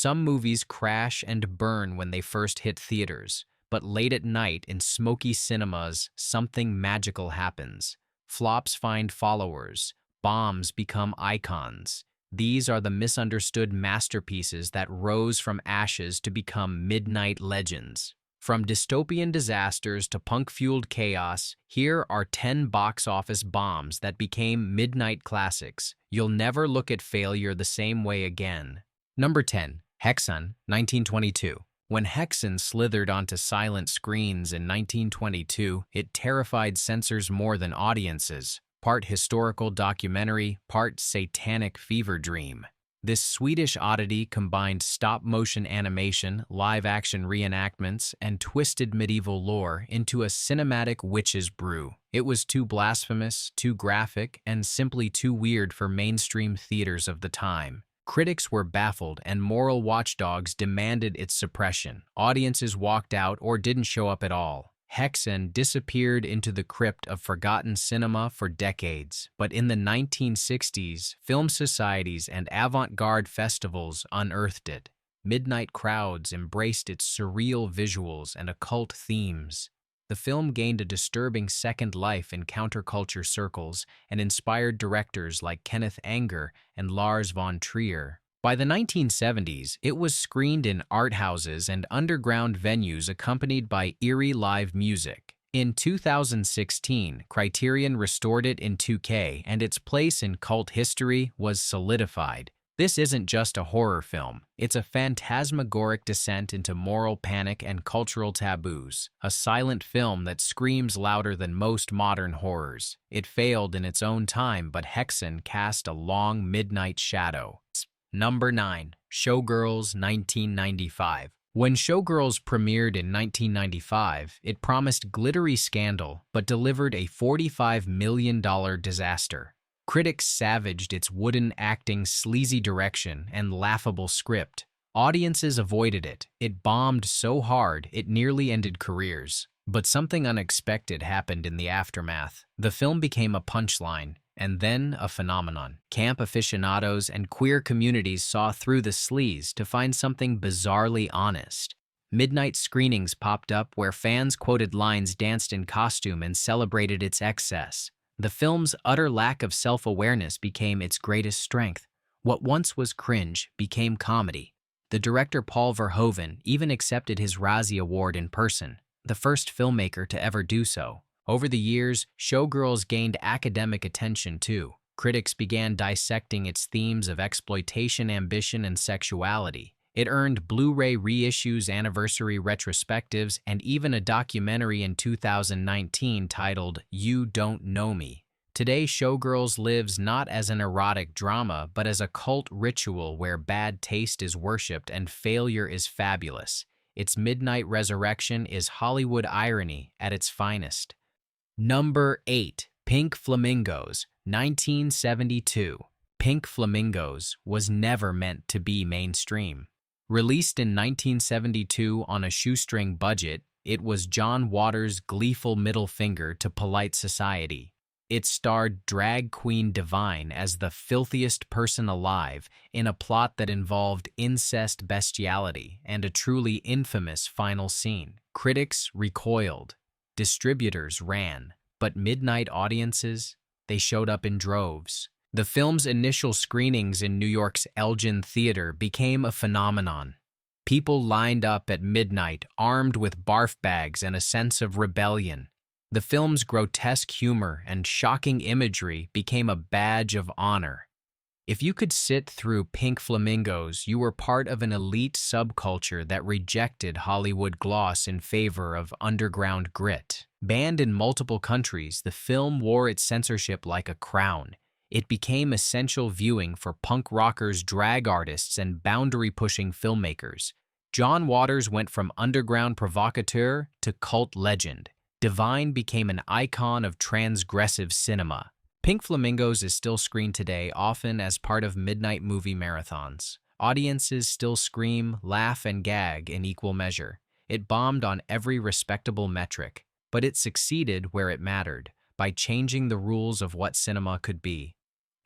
Some movies crash and burn when they first hit theaters, but late at night in smoky cinemas, something magical happens. Flops find followers, bombs become icons. These are the misunderstood masterpieces that rose from ashes to become midnight legends. From dystopian disasters to punk-fueled chaos, here are 10 box office bombs that became midnight classics. You'll never look at failure the same way again. Number 10. Hexen, 1922. When Hexen slithered onto silent screens in 1922, it terrified censors more than audiences. Part historical documentary, part satanic fever dream. This Swedish oddity combined stop-motion animation, live-action reenactments, and twisted medieval lore into a cinematic witch's brew. It was too blasphemous, too graphic, and simply too weird for mainstream theaters of the time. Critics were baffled, and moral watchdogs demanded its suppression. Audiences walked out or didn't show up at all. Hexen disappeared into the crypt of forgotten cinema for decades, but in the 1960s, film societies and avant-garde festivals unearthed it. Midnight crowds embraced its surreal visuals and occult themes. The film gained a disturbing second life in counterculture circles and inspired directors like Kenneth Anger and Lars von Trier. By the 1970s, it was screened in art houses and underground venues accompanied by eerie live music. In 2016, Criterion restored it in 2K, and its place in cult history was solidified. This isn't just a horror film. It's a phantasmagoric descent into moral panic and cultural taboos, a silent film that screams louder than most modern horrors. It failed in its own time, but Hexen cast a long midnight shadow. Number 9. Showgirls, 1995. When Showgirls premiered in 1995, it promised glittery scandal but delivered a $45 million disaster. Critics savaged its wooden acting, sleazy direction, and laughable script. Audiences avoided it. It bombed so hard it nearly ended careers. But something unexpected happened in the aftermath. The film became a punchline, and then a phenomenon. Camp aficionados and queer communities saw through the sleaze to find something bizarrely honest. Midnight screenings popped up where fans quoted lines, danced in costume, and celebrated its excess. The film's utter lack of self-awareness became its greatest strength. What once was cringe became comedy. The director Paul Verhoeven even accepted his Razzie Award in person, the first filmmaker to ever do so. Over the years, Showgirls gained academic attention too. Critics began dissecting its themes of exploitation, ambition, and sexuality. It earned Blu-ray reissues, anniversary retrospectives, and even a documentary in 2019 titled You Don't Know Me. Today, Showgirls lives not as an erotic drama, but as a cult ritual where bad taste is worshipped and failure is fabulous. Its midnight resurrection is Hollywood irony at its finest. Number 8. Pink Flamingos, 1972. Pink Flamingos was never meant to be mainstream. Released in 1972 on a shoestring budget, it was John Waters' gleeful middle finger to polite society. It starred drag queen Divine as the filthiest person alive in a plot that involved incest, bestiality, and a truly infamous final scene. Critics recoiled. Distributors ran. But midnight audiences, they showed up in droves. The film's initial screenings in New York's Elgin Theater became a phenomenon. People lined up at midnight, armed with barf bags and a sense of rebellion. The film's grotesque humor and shocking imagery became a badge of honor. If you could sit through Pink Flamingos, you were part of an elite subculture that rejected Hollywood gloss in favor of underground grit. Banned in multiple countries, the film wore its censorship like a crown. It became essential viewing for punk rockers, drag artists, and boundary-pushing filmmakers. John Waters went from underground provocateur to cult legend. Divine became an icon of transgressive cinema. Pink Flamingos is still screened today, often as part of midnight movie marathons. Audiences still scream, laugh, and gag in equal measure. It bombed on every respectable metric, but it succeeded where it mattered, by changing the rules of what cinema could be.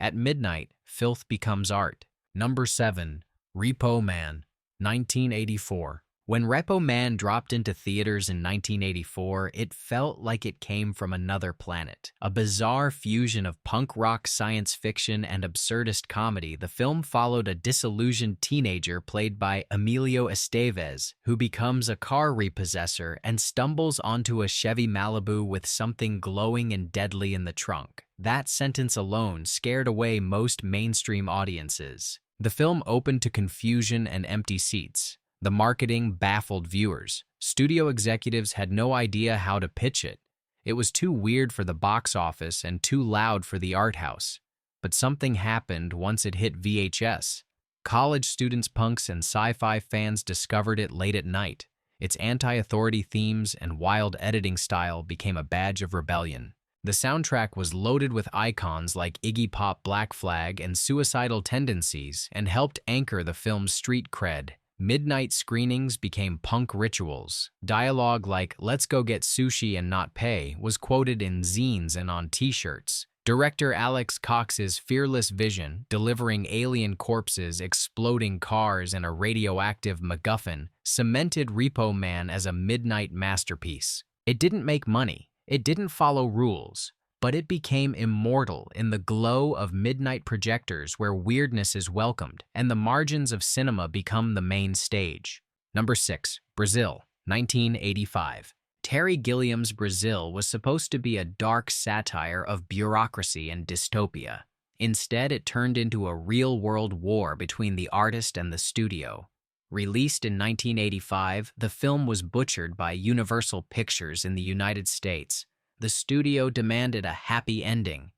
At midnight, filth becomes art. Number 7. Repo Man, 1984. When Repo Man dropped into theaters in 1984, it felt like it came from another planet. A bizarre fusion of punk rock, science fiction, and absurdist comedy, the film followed a disillusioned teenager played by Emilio Estevez, who becomes a car repossessor and stumbles onto a Chevy Malibu with something glowing and deadly in the trunk. That sentence alone scared away most mainstream audiences. The film opened to confusion and empty seats. The marketing baffled viewers. Studio executives had no idea how to pitch it. It was too weird for the box office and too loud for the art house. But something happened once it hit VHS. College students, punks, and sci-fi fans discovered it late at night. Its anti-authority themes and wild editing style became a badge of rebellion. The soundtrack was loaded with icons like Iggy Pop, Black Flag, and suicidal tendencies and helped anchor the film's street cred. Midnight screenings became punk rituals. Dialogue like, "Let's go get sushi and not pay," was quoted in zines and on t-shirts. Director Alex Cox's fearless vision, delivering alien corpses, exploding cars, and a radioactive MacGuffin, cemented Repo Man as a midnight masterpiece. It didn't make money. It didn't follow rules. But it became immortal in the glow of midnight projectors where weirdness is welcomed and the margins of cinema become the main stage. Number 6. Brazil, 1985. Terry Gilliam's Brazil was supposed to be a dark satire of bureaucracy and dystopia. Instead, it turned into a real-world war between the artist and the studio. Released in 1985, the film was butchered by Universal Pictures in the United States. The studio demanded a happy ending.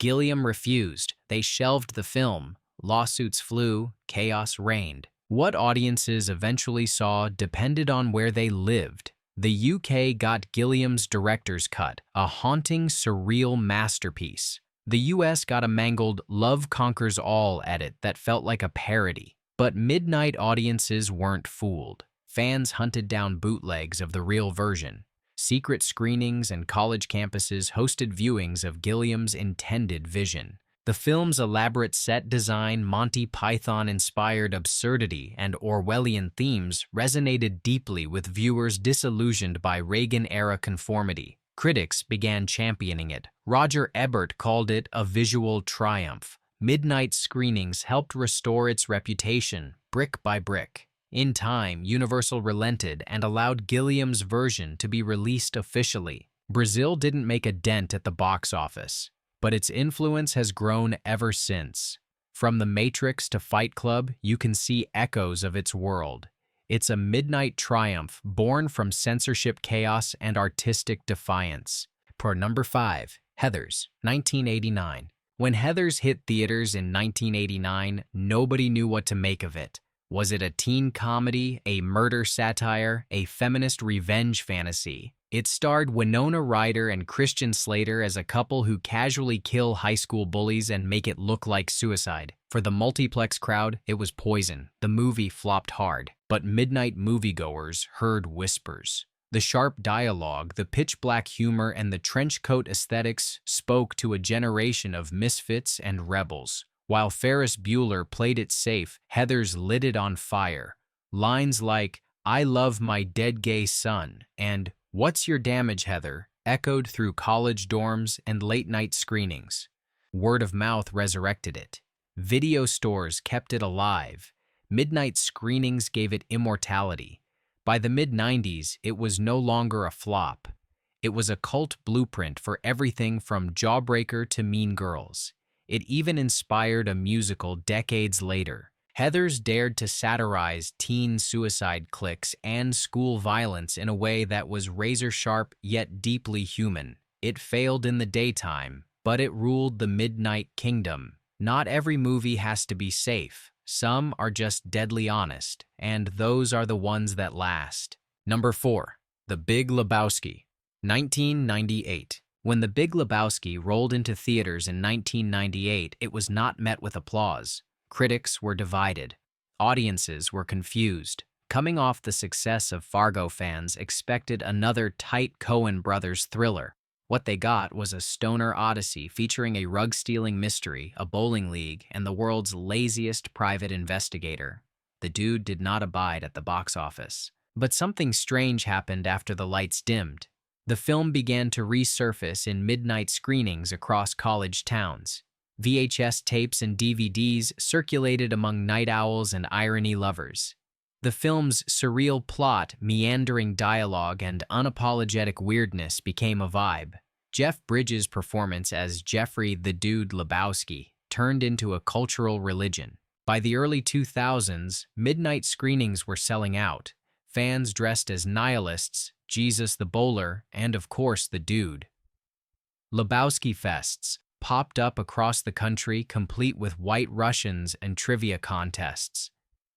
Gilliam refused. They shelved the film. Lawsuits flew. Chaos reigned. What audiences eventually saw depended on where they lived. The UK got Gilliam's director's cut, a haunting, surreal masterpiece. The US got a mangled Love Conquers All edit that felt like a parody. But midnight audiences weren't fooled. Fans hunted down bootlegs of the real version. Secret screenings and college campuses hosted viewings of Gilliam's intended vision. The film's elaborate set design, Monty Python-inspired absurdity, and Orwellian themes resonated deeply with viewers disillusioned by Reagan-era conformity. Critics began championing it. Roger Ebert called it a visual triumph. Midnight screenings helped restore its reputation, brick by brick. In time, Universal relented and allowed Gilliam's version to be released officially. Brazil didn't make a dent at the box office, but its influence has grown ever since. From The Matrix to Fight Club, you can see echoes of its world. It's a midnight triumph born from censorship chaos and artistic defiance. For number 5, Heathers, 1989. When Heathers hit theaters in 1989, nobody knew what to make of it. Was it a teen comedy, a murder satire, a feminist revenge fantasy? It starred Winona Ryder and Christian Slater as a couple who casually kill high school bullies and make it look like suicide. For the multiplex crowd, it was poison. The movie flopped hard, but midnight moviegoers heard whispers. The sharp dialogue, the pitch-black humor, and the trenchcoat aesthetics spoke to a generation of misfits and rebels. While Ferris Bueller played it safe, Heathers lit it on fire. Lines like, "I love my dead gay son," and "What's your damage, Heather?" echoed through college dorms and late-night screenings. Word of mouth resurrected it. Video stores kept it alive. Midnight screenings gave it immortality. By the mid-90s, it was no longer a flop. It was a cult blueprint for everything from Jawbreaker to Mean Girls. It even inspired a musical decades later. Heathers dared to satirize teen suicide cliques and school violence in a way that was razor-sharp yet deeply human. It failed in the daytime, but it ruled the midnight kingdom. Not every movie has to be safe. Some are just deadly honest, and those are the ones that last. Number 4. The Big Lebowski, 1998. When The Big Lebowski rolled into theaters in 1998, it was not met with applause. Critics were divided. Audiences were confused. Coming off the success of Fargo, fans expected another tight Coen brothers thriller. What they got was a stoner odyssey featuring a rug-stealing mystery, a bowling league, and the world's laziest private investigator. The Dude did not abide at the box office. But something strange happened after the lights dimmed. The film began to resurface in midnight screenings across college towns. VHS tapes and DVDs circulated among night owls and irony lovers. The film's surreal plot, meandering dialogue, and unapologetic weirdness became a vibe. Jeff Bridges' performance as Jeffrey the Dude Lebowski turned into a cultural religion. By the early 2000s, midnight screenings were selling out. Fans dressed as nihilists, Jesus the Bowler, and of course the Dude. Lebowski fests popped up across the country, complete with white Russians and trivia contests.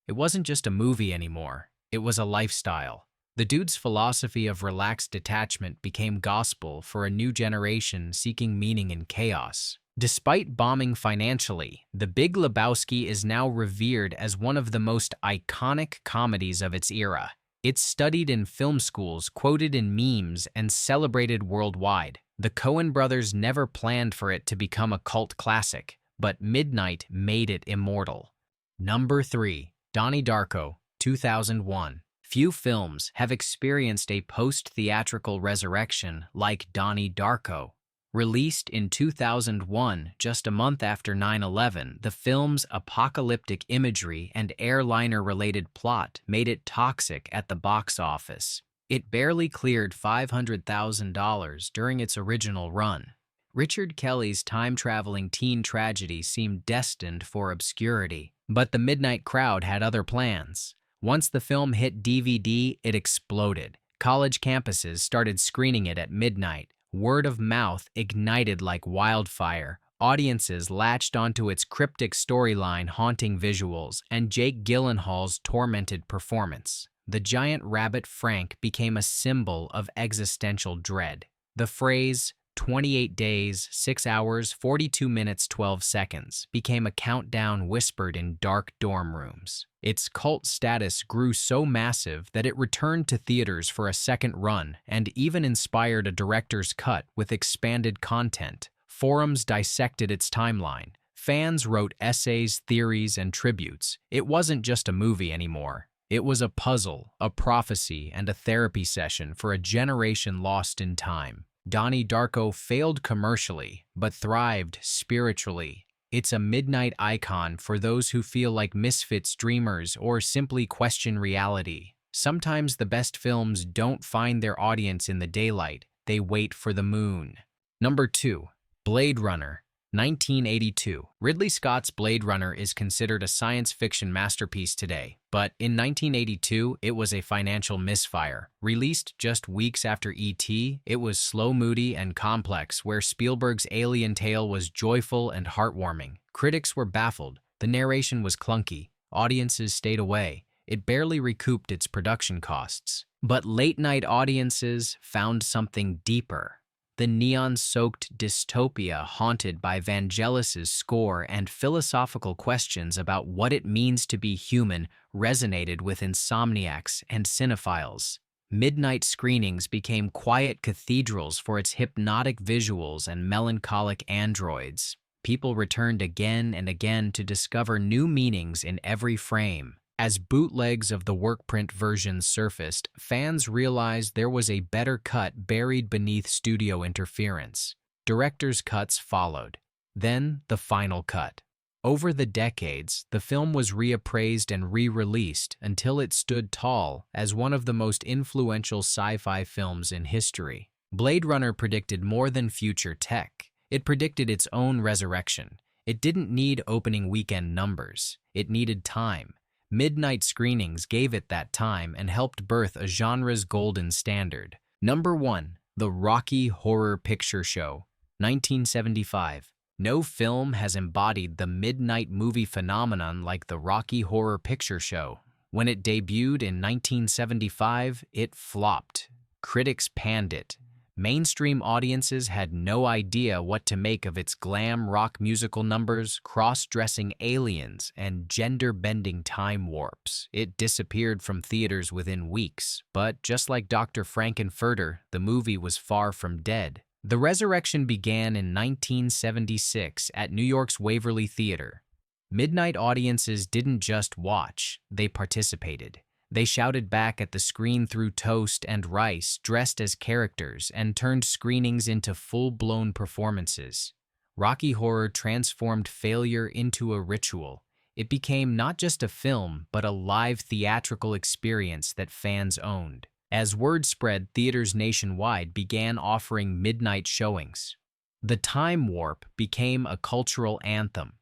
It wasn't just a movie anymore, it was a lifestyle. The Dude's philosophy of relaxed detachment became gospel for a new generation seeking meaning in chaos. Despite bombing financially, The Big Lebowski is now revered as one of the most iconic comedies of its era. It's studied in film schools, quoted in memes, and celebrated worldwide. The Coen brothers never planned for it to become a cult classic, but midnight made it immortal. Number 3. Donnie Darko, 2001. Few films have experienced a post-theatrical resurrection like Donnie Darko. Released in 2001, just a month after 9/11, the film's apocalyptic imagery and airliner-related plot made it toxic at the box office. It barely cleared $500,000 during its original run. Richard Kelly's time-traveling teen tragedy seemed destined for obscurity, but the midnight crowd had other plans. Once the film hit DVD, it exploded. College campuses started screening it at midnight. Word of mouth ignited like wildfire. Audiences latched onto its cryptic storyline, haunting visuals, and Jake Gyllenhaal's tormented performance. The giant rabbit Frank became a symbol of existential dread. The phrase, 28 days, 6 hours, 42 minutes, 12 seconds, became a countdown whispered in dark dorm rooms. Its cult status grew so massive that it returned to theaters for a second run and even inspired a director's cut with expanded content. Forums dissected its timeline. Fans wrote essays, theories, and tributes. It wasn't just a movie anymore. It was a puzzle, a prophecy, and a therapy session for a generation lost in time. Donnie Darko failed commercially, but thrived spiritually. It's a midnight icon for those who feel like misfits, dreamers, or simply question reality. Sometimes the best films don't find their audience in the daylight, they wait for the moon. Number 2. Blade Runner, 1982. Ridley Scott's Blade Runner is considered a science fiction masterpiece today, but in 1982, it was a financial misfire. Released just weeks after E.T., it was slow, moody, and complex, where Spielberg's alien tale was joyful and heartwarming. Critics were baffled. The narration was clunky. Audiences stayed away. It barely recouped its production costs. But late-night audiences found something deeper. The neon-soaked dystopia haunted by Vangelis's score and philosophical questions about what it means to be human resonated with insomniacs and cinephiles. Midnight screenings became quiet cathedrals for its hypnotic visuals and melancholic androids. People returned again and again to discover new meanings in every frame. As bootlegs of the workprint version surfaced, fans realized there was a better cut buried beneath studio interference. Director's cuts followed. Then, the final cut. Over the decades, the film was reappraised and re-released until it stood tall as one of the most influential sci-fi films in history. Blade Runner predicted more than future tech. It predicted its own resurrection. It didn't need opening weekend numbers. It needed time. Midnight screenings gave it that time and helped birth a genre's golden standard. Number 1. The Rocky Horror Picture Show, 1975. No film has embodied the midnight movie phenomenon like the Rocky Horror Picture Show. When it debuted in 1975, it flopped. Critics panned it. Mainstream audiences had no idea what to make of its glam rock musical numbers, cross-dressing aliens, and gender-bending time warps. It disappeared from theaters within weeks, but just like Dr. Frankenfurter, the movie was far from dead. The resurrection began in 1976 at New York's Waverly Theater. Midnight audiences didn't just watch, they participated. They shouted back at the screen through toast and rice, dressed as characters, and turned screenings into full-blown performances. Rocky Horror transformed failure into a ritual. It became not just a film, but a live theatrical experience that fans owned. As word spread, theaters nationwide began offering midnight showings. The time warp became a cultural anthem.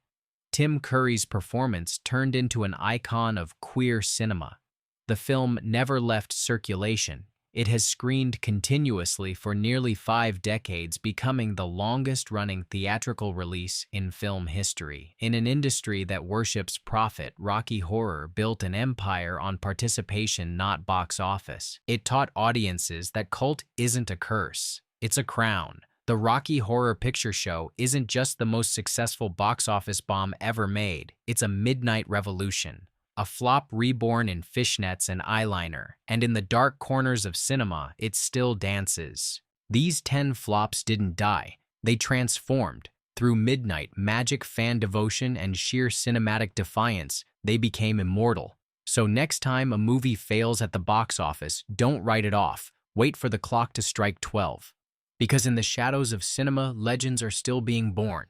Tim Curry's performance turned into an icon of queer cinema. The film never left circulation. It has screened continuously for nearly 5 decades, becoming the longest-running theatrical release in film history. In an industry that worships profit, Rocky Horror built an empire on participation, not box office. It taught audiences that cult isn't a curse, it's a crown. The Rocky Horror Picture Show isn't just the most successful box office bomb ever made, it's a midnight revolution. A flop reborn in fishnets and eyeliner, and in the dark corners of cinema, it still dances. These 10 flops didn't die, they transformed. Through midnight, magic, fan devotion, and sheer cinematic defiance, they became immortal. So next time a movie fails at the box office, don't write it off, wait for the clock to strike 12. Because in the shadows of cinema, legends are still being born.